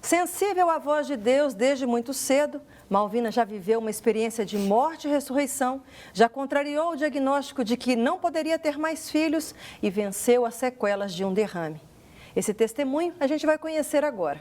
Sensível à voz de Deus desde muito cedo, Malvina já viveu uma experiência de morte e ressurreição, já contrariou o diagnóstico de que não poderia ter mais filhos e venceu as sequelas de um derrame. Esse testemunho a gente vai conhecer agora.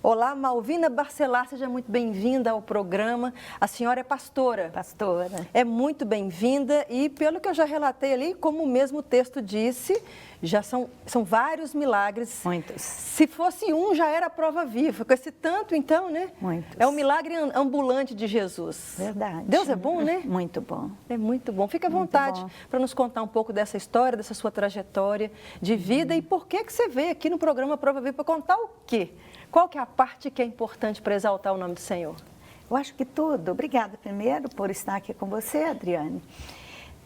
Olá, Malvina Barcelar, seja muito bem-vinda ao programa. A senhora é pastora. Pastora. É muito bem-vinda e, pelo que eu já relatei ali, como o mesmo texto disse, já são vários milagres. Muitos. Se fosse um, já era prova viva. Com esse tanto, então, né? Muitos. É o milagre ambulante de Jesus. Verdade. Deus é bom, né? Muito bom. É muito bom. Fique à vontade para nos contar um pouco dessa história, dessa sua trajetória de vida e por que você veio aqui no programa Prova Viva para contar o quê? Qual que é a parte que é importante para exaltar o nome do Senhor? Eu acho que tudo. Obrigada primeiro por estar aqui com você, Adriane.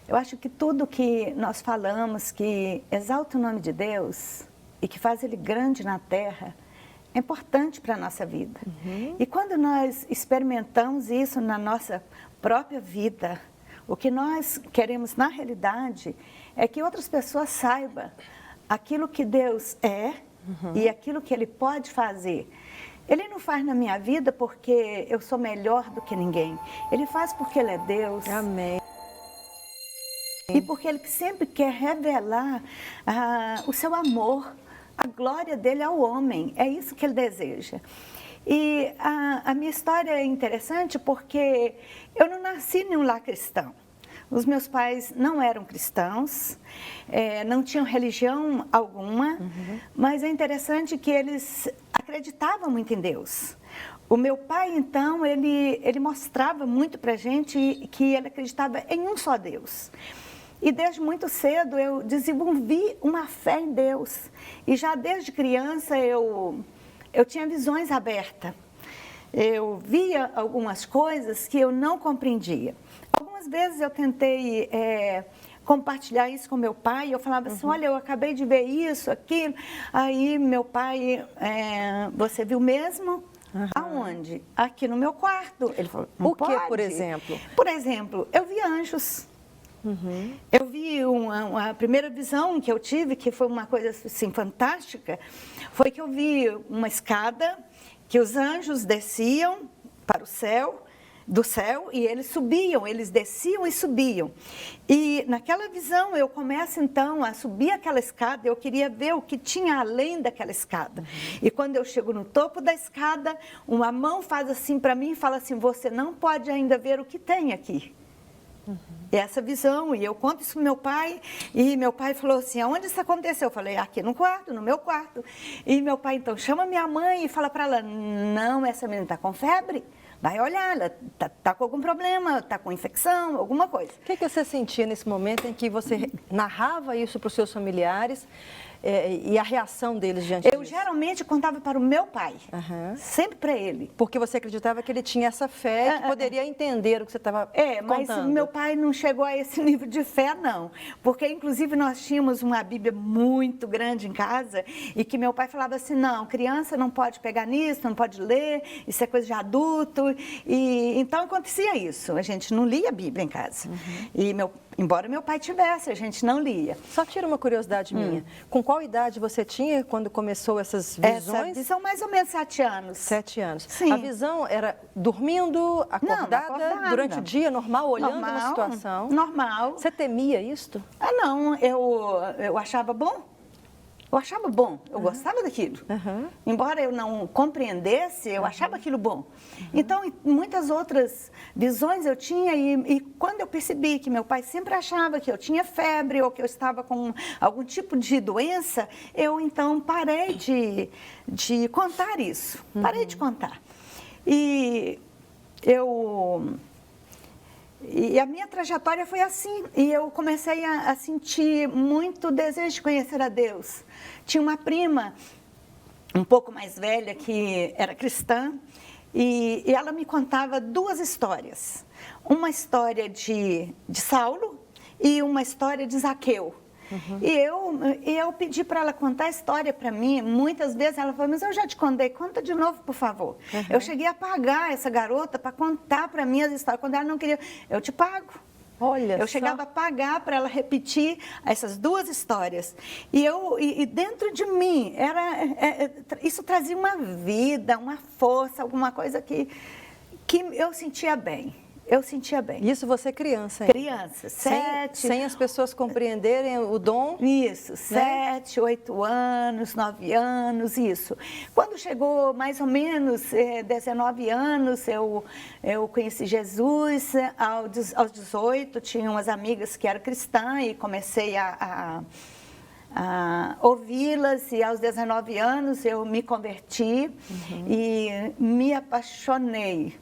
Eu acho que tudo que nós falamos que exalta o nome de Deus e que faz Ele grande na terra é importante para a nossa vida. E quando nós experimentamos isso na nossa própria vida, o que nós queremos na realidade é que outras pessoas saibam aquilo que Deus é e aquilo que Ele pode fazer. Ele não faz na minha vida porque eu sou melhor do que ninguém. Ele faz porque Ele é Deus. Amém. E porque Ele sempre quer revelar o seu amor, a glória dEle ao homem. É isso que Ele deseja. E a minha história é interessante porque eu não nasci em um lar cristão. Os meus pais não eram cristãos, não tinham religião alguma, mas é interessante que eles acreditavam muito em Deus. O meu pai, então, ele mostrava muito para a gente que ele acreditava em um só Deus. E desde muito cedo eu desenvolvi uma fé em Deus. E já desde criança eu tinha visões abertas. Eu via algumas coisas que eu não compreendia. Algumas vezes eu tentei compartilhar isso com meu pai, eu falava assim, olha, eu acabei de ver isso, aquilo. Aí meu pai, você viu mesmo? Aonde? Aqui no meu quarto. Ele falou, não pode. O que, por exemplo? Por exemplo, eu vi anjos. Eu vi a primeira visão que eu tive, que foi uma coisa assim fantástica, foi que eu vi uma escada que os anjos desciam para o céu, do céu, e eles subiam, eles desciam e subiam. E naquela visão eu começo então a subir aquela escada, eu queria ver o que tinha além daquela escada. E quando eu chego no topo da escada, uma mão faz assim para mim e fala assim, você não pode ainda ver o que tem aqui. Essa visão, e eu conto isso pro meu pai, e meu pai falou assim, aonde isso aconteceu? Eu falei, aqui no quarto, no meu quarto. E meu pai então chama minha mãe e fala para ela, não, essa menina está com febre, vai olhar, ela tá com algum problema, está com infecção, alguma coisa. O que você sentia nesse momento em que você narrava isso para os seus familiares e a reação deles diante disso? Eu geralmente contava para o meu pai, sempre para ele. Porque você acreditava que ele tinha essa fé, que poderia entender o que você estava contando. Mas meu pai não chegou a esse nível de fé, não. Porque, inclusive, nós tínhamos uma Bíblia muito grande em casa e que meu pai falava assim, não, criança não pode pegar nisso, não pode ler, isso é coisa de adulto. E então, acontecia isso. A gente não lia a Bíblia em casa. E embora meu pai tivesse, a gente não lia. Só tira uma curiosidade minha. Com qual idade você tinha quando começou essas visões? Essa visão, mais ou menos 7 anos. 7 anos. Sim. A visão era dormindo, acordada, durante o dia, normal, olhando uma situação? Normal. Você temia isto? Não, eu achava bom. Eu achava bom, eu gostava daquilo. Embora eu não compreendesse, eu achava aquilo bom. Então, muitas outras visões eu tinha e quando eu percebi que meu pai sempre achava que eu tinha febre ou que eu estava com algum tipo de doença, eu então parei de contar isso. Parei de contar. E a minha trajetória foi assim, e eu comecei a sentir muito desejo de conhecer a Deus. Tinha uma prima, um pouco mais velha, que era cristã, e ela me contava 2 histórias. Uma história de Saulo e uma história de Zaqueu. E eu pedi para ela contar a história para mim. Muitas vezes ela falou, mas eu já te contei, conta de novo, por favor. Eu cheguei a pagar essa garota para contar para mim as histórias. Quando ela não queria, eu te pago. Olha Eu só. chegava a pagar para ela repetir essas 2 histórias. E dentro de mim, isso trazia uma vida, uma força, alguma coisa que eu sentia bem. Eu sentia bem. Isso você criança, hein? Criança, Sem 7... as pessoas compreenderem o dom. Isso, né? 7, 8 anos, 9 anos, isso. Quando chegou mais ou menos 19 anos, eu conheci Jesus. Aos 18, tinha umas amigas que eram cristãs e comecei a ouvi-las, e aos 19 anos eu me converti e me apaixonei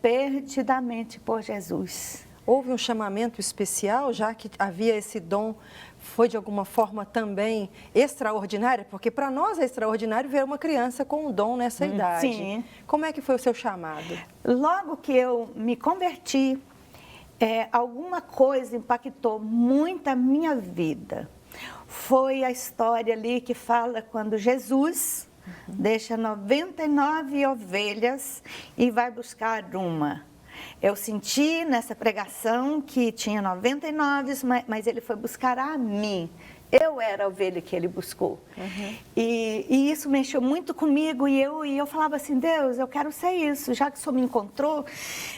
perdidamente por Jesus. Houve um chamamento especial, já que havia esse dom, foi de alguma forma também extraordinário? Porque para nós é extraordinário ver uma criança com um dom nessa idade. Sim. Como é que foi o seu chamado? Logo que eu me converti, alguma coisa impactou muito a minha vida. Foi a história ali que fala quando Jesus deixa 99 ovelhas e vai buscar uma. Eu senti nessa pregação que tinha 99, mas ele foi buscar a mim. Eu era a ovelha que ele buscou. E isso mexeu muito comigo, e eu falava assim: Deus, eu quero ser isso, já que o Senhor me encontrou,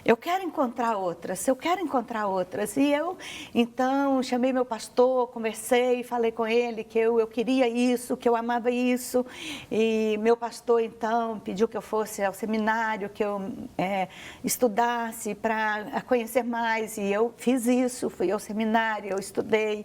eu quero encontrar outras, E eu, então, chamei meu pastor, conversei, falei com ele que eu queria isso, que eu amava isso. E meu pastor, então, pediu que eu fosse ao seminário, que eu estudasse para conhecer mais. E eu fiz isso, fui ao seminário, eu estudei.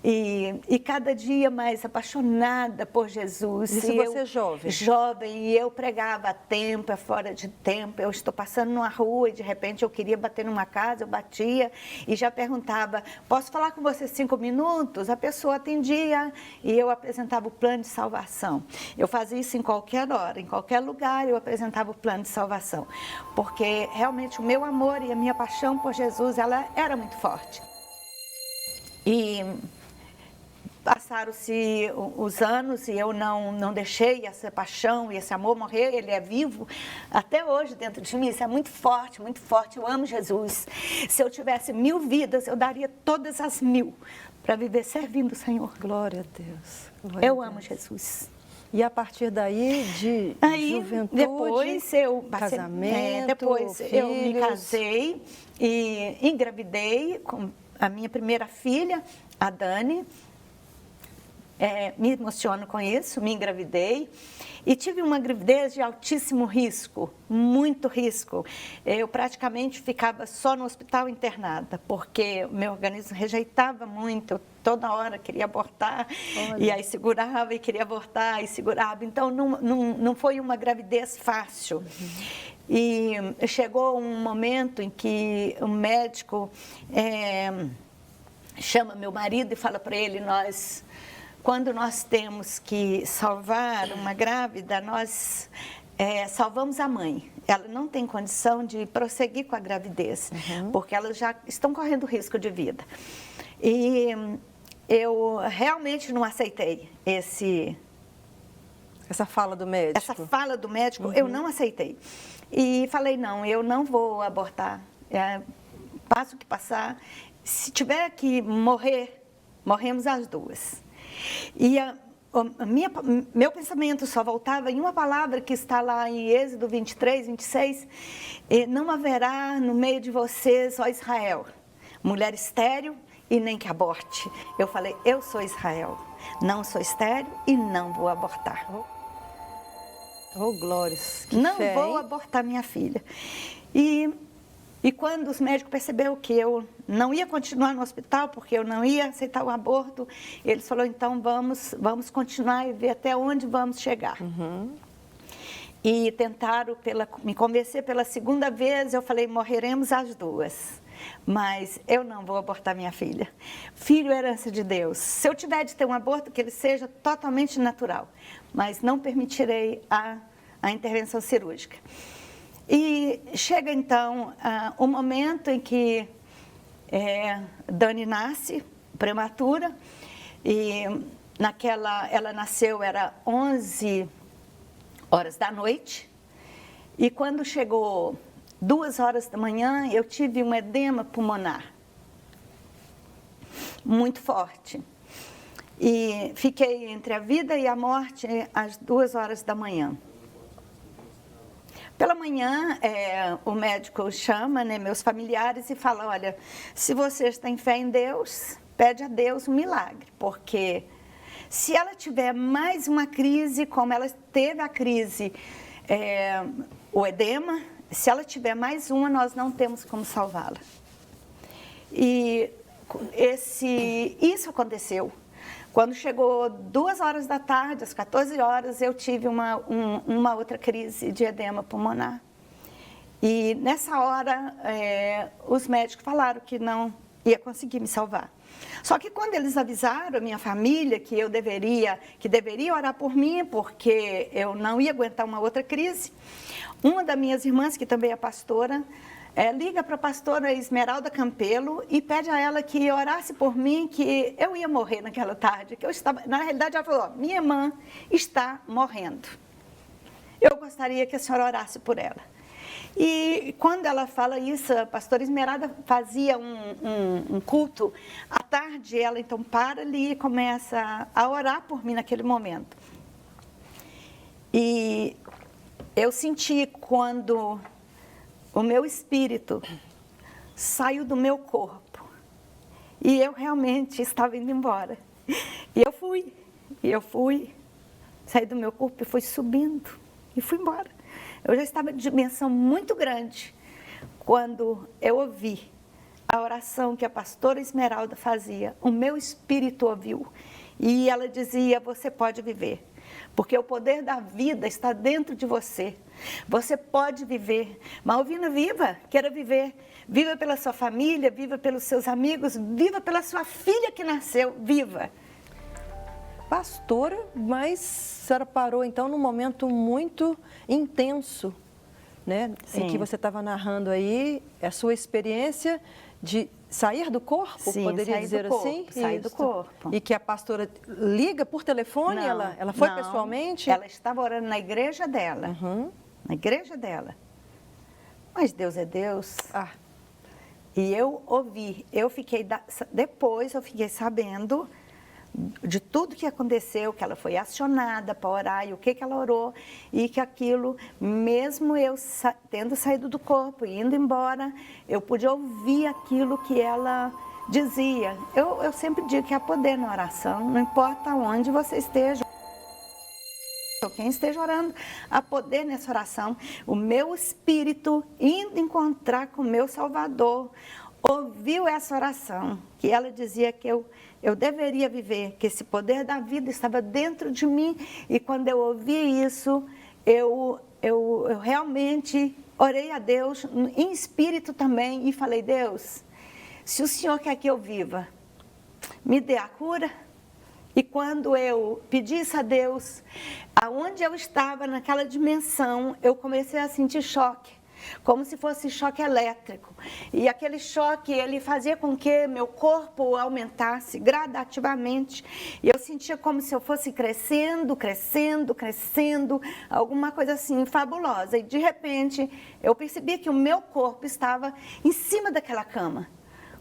E cada dia mais apaixonada por Jesus. Isso você jovem? Jovem, e eu pregava a tempo, fora de tempo. Eu estou passando numa rua e de repente eu queria bater numa casa, eu batia e já perguntava: posso falar com você 5 minutos? A pessoa atendia e eu apresentava o plano de salvação. Eu fazia isso em qualquer hora, em qualquer lugar eu apresentava o plano de salvação. Porque realmente o meu amor e a minha paixão por Jesus, ela era muito forte. E passaram-se os anos e eu não deixei essa paixão e esse amor morrer. Ele é vivo até hoje dentro de mim. Isso é muito forte, muito forte. Eu amo Jesus. Se eu tivesse 1000 vidas, eu daria todas as 1000 para viver servindo o Senhor. Glória a Deus. Eu amo Jesus. E a partir daí, de juventude, depois eu casamento, depois filhos. Eu me casei e engravidei com a minha primeira filha, a Dani. Me emociono com isso, me engravidei e tive uma gravidez de altíssimo risco, muito risco. Eu praticamente ficava só no hospital internada, porque o meu organismo rejeitava muito, toda hora queria abortar. Olha. E aí segurava e queria abortar e segurava. Então não foi uma gravidez fácil. E chegou um momento em que o médico chama meu marido e fala para ele: quando nós temos que salvar uma grávida, nós salvamos a mãe. Ela não tem condição de prosseguir com a gravidez, porque elas já estão correndo risco de vida. E eu realmente não aceitei essa fala do médico. Essa fala do médico, eu não aceitei. E falei: não, eu não vou abortar. Passo o que passar. Se tiver que morrer, morremos as duas. E meu pensamento só voltava em uma palavra que está lá em Êxodo 23, 26. Não haverá no meio de vocês, ó Israel, mulher estéril e nem que aborte. Eu falei: eu sou Israel, não sou estéril e não vou abortar. Oh, glórias! Não vou abortar minha filha. E quando os médicos perceberam que eu não ia continuar no hospital, porque eu não ia aceitar o aborto, eles falaram: então vamos continuar e ver até onde vamos chegar. E tentaram me convencer pela segunda vez. Eu falei: morreremos as duas, mas eu não vou abortar minha filha. Filho é herança de Deus. Se eu tiver de ter um aborto, que ele seja totalmente natural, mas não permitirei a intervenção cirúrgica. E chega então o momento em que Dani nasce, prematura, e ela nasceu, era 11 horas da noite, e quando chegou 2 horas da manhã, eu tive um edema pulmonar. muito forte. E fiquei entre a vida e a morte às 2 horas da manhã. Pela manhã, o médico chama, né, meus familiares e fala, olha, se você está em fé em Deus, pede a Deus um milagre, porque se ela tiver mais uma crise, como ela teve a crise, o edema, se ela tiver mais uma, nós não temos como salvá-la. E isso aconteceu. Quando chegou 2 horas da tarde, às 14 horas, eu tive uma outra crise de edema pulmonar. E nessa hora, os médicos falaram que não ia conseguir me salvar. Só que quando eles avisaram a minha família que deveria orar por mim, porque eu não ia aguentar uma outra crise, uma das minhas irmãs, que também é pastora, liga para a pastora Esmeralda Campelo e pede a ela que orasse por mim, que eu ia morrer naquela tarde. Que eu estava, na realidade, ela falou, minha irmã está morrendo. Eu gostaria que a senhora orasse por ela. E quando ela fala isso, a pastora Esmeralda fazia um culto à tarde, ela então para ali e começa a orar por mim naquele momento. E eu senti quando o meu espírito saiu do meu corpo e eu realmente estava indo embora. E eu fui, saí do meu corpo e fui subindo e fui embora. Eu já estava de dimensão muito grande quando eu ouvi a oração que a pastora Esmeralda fazia. O meu espírito ouviu e ela dizia, você pode viver. Porque o poder da vida está dentro de você. Você pode viver. Malvina, viva, queira viver. Viva pela sua família, viva pelos seus amigos, viva pela sua filha que nasceu, viva. Pastora, mas a senhora parou então num momento muito intenso, né? Sim. Em que você estava narrando aí a sua experiência de sair do corpo, Sim, poderia dizer assim? Sair do corpo. E que a pastora liga por telefone? Não, ela foi não, pessoalmente? Ela estava orando na igreja dela. Uhum. Na igreja dela. Mas Deus é Deus. Ah. E eu ouvi, depois eu fiquei sabendo de tudo que aconteceu, que ela foi acionada para orar e o que ela orou, e que aquilo, mesmo eu tendo saído do corpo e indo embora, eu pude ouvir aquilo que ela dizia. Eu sempre digo que há poder na oração, não importa onde você esteja. Quem esteja orando, há poder nessa oração. O meu espírito indo encontrar com o meu Salvador, ouviu essa oração, que ela dizia que eu deveria viver, que esse poder da vida estava dentro de mim. E quando eu ouvi isso, eu realmente orei a Deus, em espírito também, e falei, Deus, se o Senhor quer que eu viva, me dê a cura. E quando eu pedi isso a Deus, aonde eu estava naquela dimensão, eu comecei a sentir choque, como se fosse choque elétrico. E aquele choque, ele fazia com que meu corpo aumentasse gradativamente. E eu sentia como se eu fosse crescendo, crescendo, crescendo, alguma coisa assim fabulosa. E de repente, eu percebi que o meu corpo estava em cima daquela cama.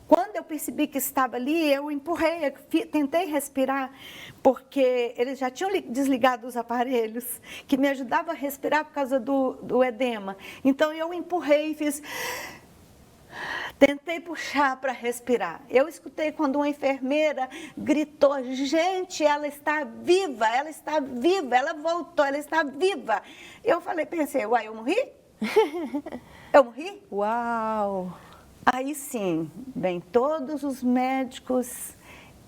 Quando eu percebi que estava ali, eu empurrei, tentei respirar, porque eles já tinham desligado os aparelhos que me ajudavam a respirar por causa do edema. Então eu empurrei e fiz... Tentei puxar para respirar. Eu escutei quando uma enfermeira gritou, gente, ela está viva, ela voltou, ela está viva. Eu pensei, uai, eu morri? Eu morri? Uau! Aí sim, vem todos os médicos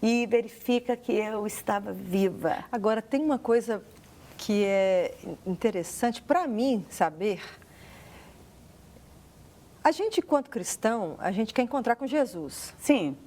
e verifica que eu estava viva. Agora, tem uma coisa que é interessante para mim saber. A gente, enquanto cristão, a gente quer encontrar com Jesus. Sim.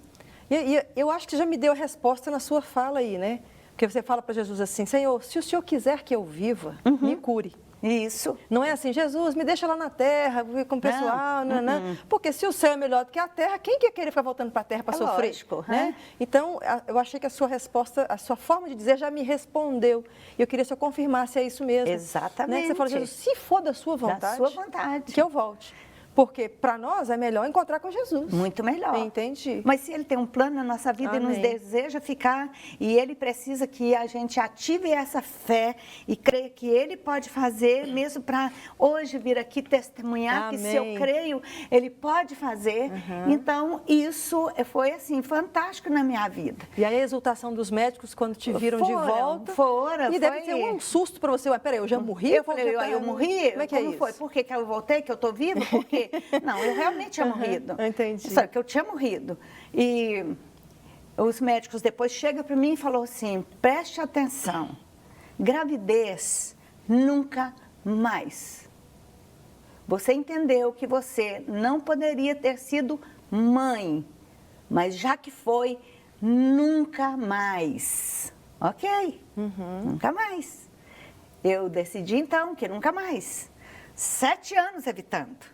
E eu acho que já me deu a resposta na sua fala aí, né? Porque você fala para Jesus assim, Senhor, se o Senhor quiser que eu viva, me cure. Isso. Não é assim, Jesus, me deixa lá na terra, com o pessoal, não. Porque se o céu é melhor do que a terra, quem que ia querer ficar voltando para a terra para sofrer? Lógico, né? Então, eu achei que a sua resposta, a sua forma de dizer já me respondeu. E eu queria que o senhor confirmasse é isso mesmo. Exatamente. Né? Você falou, Jesus, se for da sua vontade, da sua vontade, que eu volte. Porque para nós é melhor encontrar com Jesus. Muito melhor. Entendi. Mas se Ele tem um plano na nossa vida e nos deseja ficar, e Ele precisa que a gente ative essa fé e creia que Ele pode fazer, mesmo para hoje vir aqui testemunhar que se eu creio, Ele pode fazer. Então, isso foi assim, fantástico na minha vida. E aí a exultação dos médicos quando te viram de volta. Foram. E deve ter um susto para você. Peraí, eu já morri? Eu falei, eu morri? Como é que é isso? Foi? Por que eu voltei, que eu estou viva? Por quê? Não, eu realmente tinha morrido. Entendi. Sabe, que eu tinha morrido. E os médicos depois chegam para mim e falam assim, preste atenção, gravidez nunca mais. Você entendeu que você não poderia ter sido mãe, mas já que foi, nunca mais. Ok, nunca mais. Eu decidi então que nunca mais. 7 anos evitando.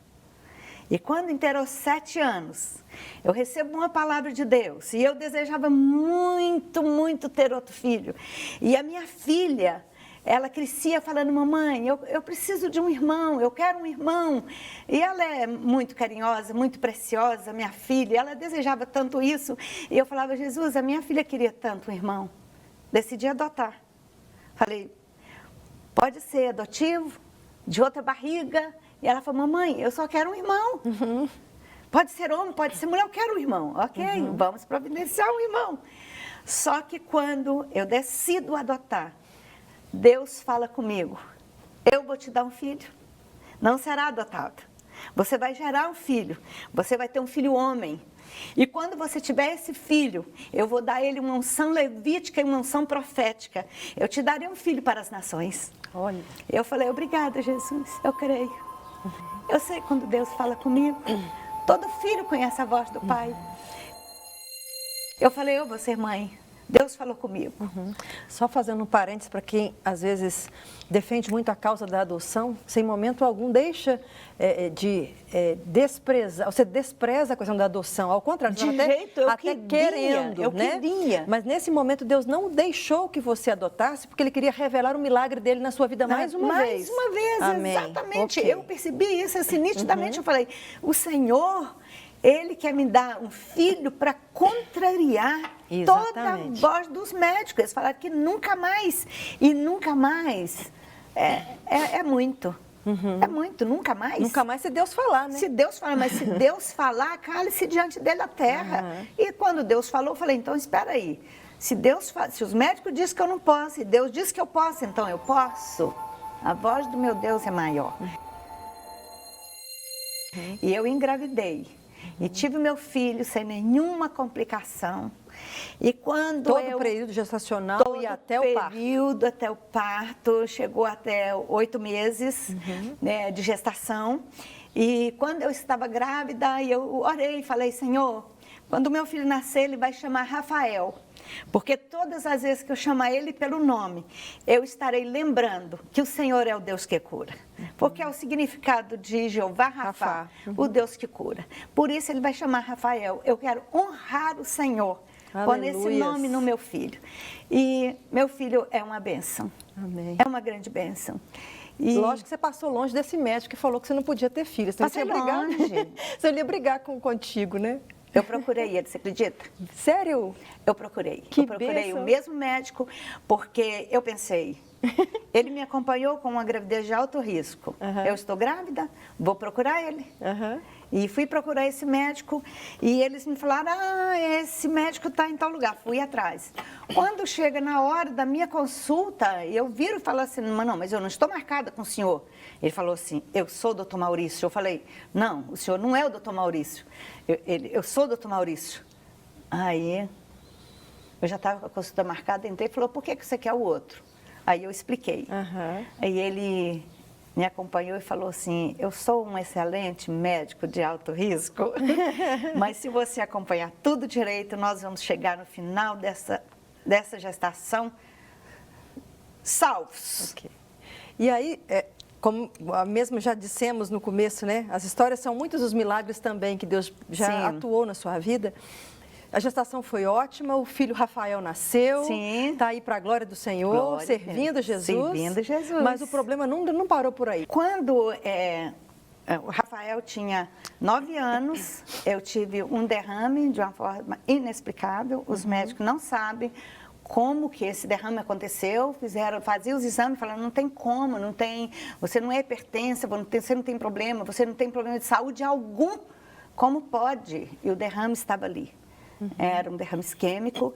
E quando inteirou 7 anos, eu recebo uma palavra de Deus. E eu desejava muito, muito ter outro filho. E a minha filha, ela crescia falando, mamãe, eu preciso de um irmão, eu quero um irmão. E ela é muito carinhosa, muito preciosa, minha filha. Ela desejava tanto isso. E eu falava, Jesus, a minha filha queria tanto um irmão. Decidi adotar. Falei, pode ser adotivo, de outra barriga. E ela falou, mamãe, eu só quero um irmão. Pode ser homem, pode ser mulher, eu quero um irmão. Ok, vamos providenciar um irmão. Só que quando eu decido adotar, Deus fala comigo, eu vou te dar um filho, não será adotado. Você vai gerar um filho, você vai ter um filho homem. E quando você tiver esse filho, eu vou dar ele uma unção levítica e uma unção profética. Eu te darei um filho para as nações. Olha. Eu falei, obrigada, Jesus, eu creio. Eu sei quando Deus fala comigo, todo filho conhece a voz do pai. Eu falei, eu vou ser mãe. Deus falou comigo. Só fazendo um parênteses para quem às vezes defende muito a causa da adoção, sem momento algum deixa de desprezar, você despreza a questão da adoção, ao contrário, de jeito eu até queria, querendo, eu né? queria. Mas nesse momento Deus não deixou que você adotasse, porque Ele queria revelar o milagre dele na sua vida mais uma vez. Mais uma vez, Amém. Exatamente. Okay. Eu percebi isso assim, nitidamente. Eu falei, o Senhor, Ele quer me dar um filho para contrariar toda a voz dos médicos. Eles falaram que nunca mais, e nunca mais. É muito. É muito, nunca mais. Nunca mais se Deus falar, né? Se Deus falar, mas se Deus falar, cale-se diante dele a terra. E quando Deus falou, eu falei, então espera aí. Se os médicos dizem que eu não posso, e Deus diz que eu posso, então eu posso. A voz do meu Deus é maior. E eu engravidei. E tive meu filho sem nenhuma complicação. E quando todo o período gestacional e até o parto. Período até o parto, chegou até 8 meses né, de gestação. E quando eu estava grávida, eu orei e falei, Senhor, quando meu filho nascer, ele vai chamar Rafael. Porque todas as vezes que eu chamar ele pelo nome, eu estarei lembrando que o Senhor é o Deus que cura. Porque é o significado de Jeová Rafa, o Deus que cura. Por isso ele vai chamar Rafael. Eu quero honrar o Senhor. Põe esse nome no meu filho. E meu filho é uma bênção. Amém. É uma grande bênção. E... Lógico que você passou longe desse médico que falou que você não podia ter filho. Você Passei longe. Você ia brigar contigo, né? Eu procurei ele, você acredita? Sério? Eu procurei. Que eu procurei bênção. O mesmo médico, porque eu pensei, ele me acompanhou com uma gravidez de alto risco. Eu estou grávida, vou procurar ele. E fui procurar esse médico e eles me falaram, esse médico está em tal lugar. Fui atrás. Quando chega na hora da minha consulta, eu viro e falo assim, mas eu não estou marcada com o senhor. Ele falou assim, eu sou o doutor Maurício. Eu falei, não, o senhor não é o doutor Maurício. Eu sou o doutor Maurício. Aí, eu já estava com a consulta marcada, entrei e falou, por que você quer o outro? Aí eu expliquei. Aí ele me acompanhou e falou assim, eu sou um excelente médico de alto risco, mas se você acompanhar tudo direito, nós vamos chegar no final dessa gestação salvos. Okay. E aí, como mesmo já dissemos no começo, né? As histórias são muitos dos milagres também que Deus já atuou na sua vida. A gestação foi ótima, o filho Rafael nasceu, está aí para a glória do Senhor, servindo Jesus. Servindo Jesus. Mas o problema não parou por aí. Quando o Rafael tinha 9 anos, eu tive um derrame de uma forma inexplicável, os médicos não sabem como que esse derrame aconteceu, faziam os exames, falaram, não tem como, não tem, você não é hipertensa, você não tem problema, você não tem problema de saúde algum, como pode? E o derrame estava ali. Era um derrame isquêmico,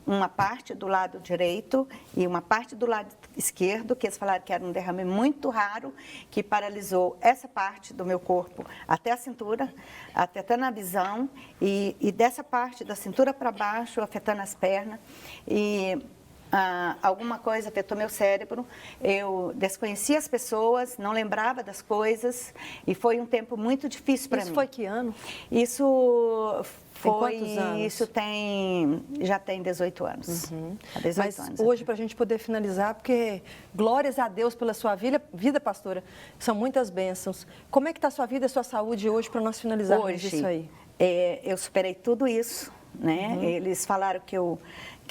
uma parte do lado direito e uma parte do lado esquerdo, que eles falaram que era um derrame muito raro, que paralisou essa parte do meu corpo até a cintura, afetando a visão, e dessa parte da cintura para baixo, afetando as pernas. E alguma coisa afetou meu cérebro, eu desconhecia as pessoas, não lembrava das coisas, e foi um tempo muito difícil para mim. Isso foi que ano? Isso foi, tem quantos anos? Isso já tem 18 anos. 18 Mas anos. hoje, para a gente poder finalizar, porque glórias a Deus pela sua vida, pastora, são muitas bênçãos. Como é que está a sua vida e a sua saúde hoje para nós finalizarmos Hoje, isso aí? Eu superei tudo isso, né? Eles falaram que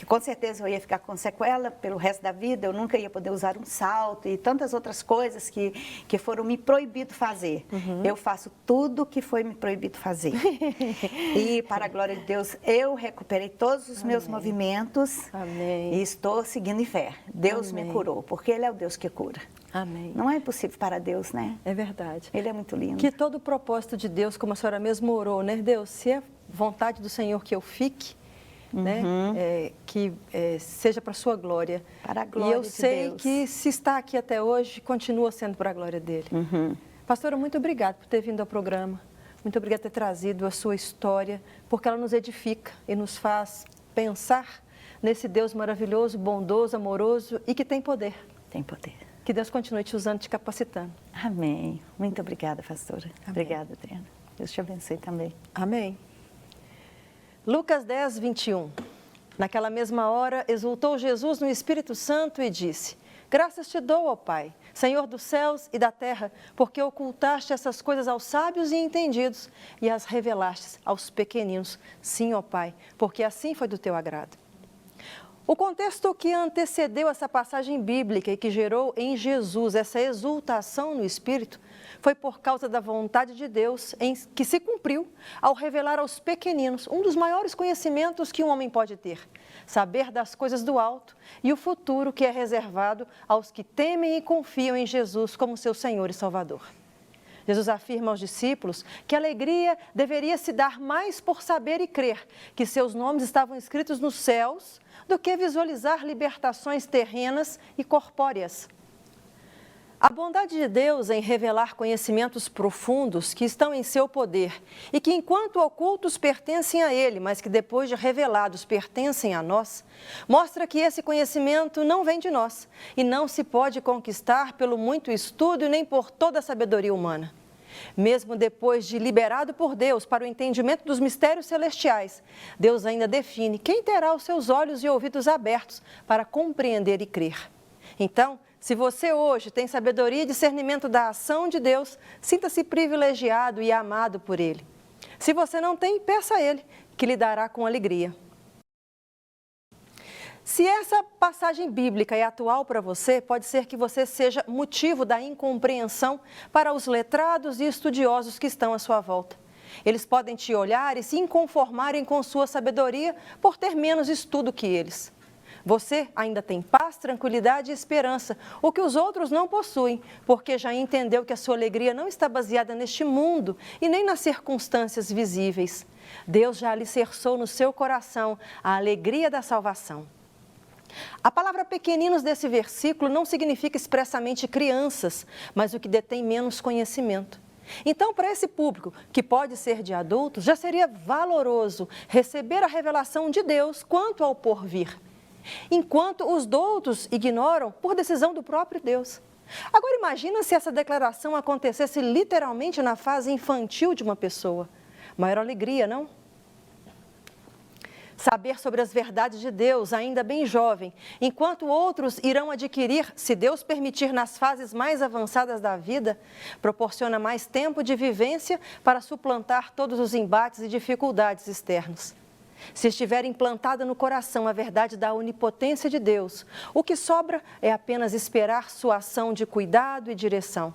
com certeza eu ia ficar com sequela pelo resto da vida, eu nunca ia poder usar um salto e tantas outras coisas que foram me proibido fazer. Eu faço tudo que foi me proibido fazer. E, para a glória de Deus, eu recuperei todos os meus movimentos. Amém. E estou seguindo em fé. Deus me curou, porque Ele é o Deus que cura. Amém. Não é impossível para Deus, né? É verdade. Ele é muito lindo. Que todo o propósito de Deus, como a senhora mesmo orou, né? Deus, se é vontade do Senhor que eu fique, né? Seja para a sua glória. Para a glória de Deus. E eu sei que se está aqui até hoje, continua sendo para a glória dele. Pastora, muito obrigada por ter vindo ao programa. Muito obrigada por ter trazido a sua história, porque ela nos edifica e nos faz pensar nesse Deus maravilhoso, bondoso, amoroso e que tem poder. Tem poder. Que Deus continue te usando, te capacitando. Amém. Muito obrigada, pastora. Amém. Obrigada, Adriana. Deus te abençoe também. Amém. Lucas 10, 21. Naquela mesma hora, exultou Jesus no Espírito Santo e disse: Graças te dou, ó Pai, Senhor dos céus e da terra, porque ocultaste essas coisas aos sábios e entendidos e as revelaste aos pequeninos. Sim, ó Pai, porque assim foi do teu agrado. O contexto que antecedeu essa passagem bíblica e que gerou em Jesus essa exultação no Espírito foi por causa da vontade de Deus que se cumpriu ao revelar aos pequeninos um dos maiores conhecimentos que um homem pode ter, saber das coisas do alto e o futuro que é reservado aos que temem e confiam em Jesus como seu Senhor e Salvador. Jesus afirma aos discípulos que a alegria deveria se dar mais por saber e crer que seus nomes estavam escritos nos céus do que visualizar libertações terrenas e corpóreas. A bondade de Deus em revelar conhecimentos profundos que estão em seu poder e que, enquanto ocultos, pertencem a Ele, mas que depois de revelados pertencem a nós, mostra que esse conhecimento não vem de nós e não se pode conquistar pelo muito estudo e nem por toda a sabedoria humana. Mesmo depois de liberado por Deus para o entendimento dos mistérios celestiais, Deus ainda define quem terá os seus olhos e ouvidos abertos para compreender e crer. Então, se você hoje tem sabedoria e discernimento da ação de Deus, sinta-se privilegiado e amado por Ele. Se você não tem, peça a Ele, que lhe dará com alegria. Se essa passagem bíblica é atual para você, pode ser que você seja motivo da incompreensão para os letrados e estudiosos que estão à sua volta. Eles podem te olhar e se inconformarem com sua sabedoria por ter menos estudo que eles. Você ainda tem paz, tranquilidade e esperança, o que os outros não possuem, porque já entendeu que a sua alegria não está baseada neste mundo e nem nas circunstâncias visíveis. Deus já alicerçou no seu coração a alegria da salvação. A palavra pequeninos desse versículo não significa expressamente crianças, mas o que detém menos conhecimento. Então, para esse público, que pode ser de adultos, já seria valoroso receber a revelação de Deus quanto ao porvir, enquanto os doutos ignoram por decisão do próprio Deus. Agora imagina se essa declaração acontecesse literalmente na fase infantil de uma pessoa. Maior alegria, não? Saber sobre as verdades de Deus, ainda bem jovem, enquanto outros irão adquirir, se Deus permitir, nas fases mais avançadas da vida, proporciona mais tempo de vivência para suplantar todos os embates e dificuldades externos. Se estiver implantada no coração a verdade da onipotência de Deus, o que sobra é apenas esperar sua ação de cuidado e direção.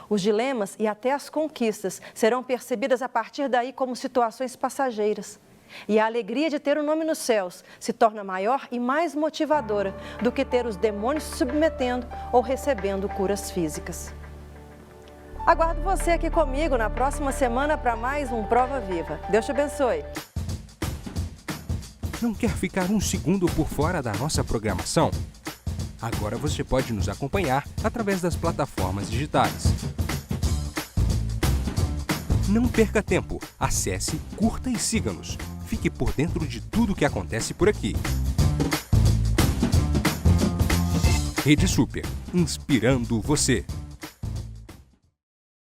Os dilemas e até as conquistas serão percebidas a partir daí como situações passageiras. E a alegria de ter um nome nos céus se torna maior e mais motivadora do que ter os demônios se submetendo ou recebendo curas físicas. Aguardo você aqui comigo na próxima semana para mais um Prova Viva. Deus te abençoe. Não quer ficar um segundo por fora da nossa programação? Agora você pode nos acompanhar através das plataformas digitais. Não perca tempo, acesse, curta e siga-nos. Fique por dentro de tudo o que acontece por aqui. Rede Super, inspirando você.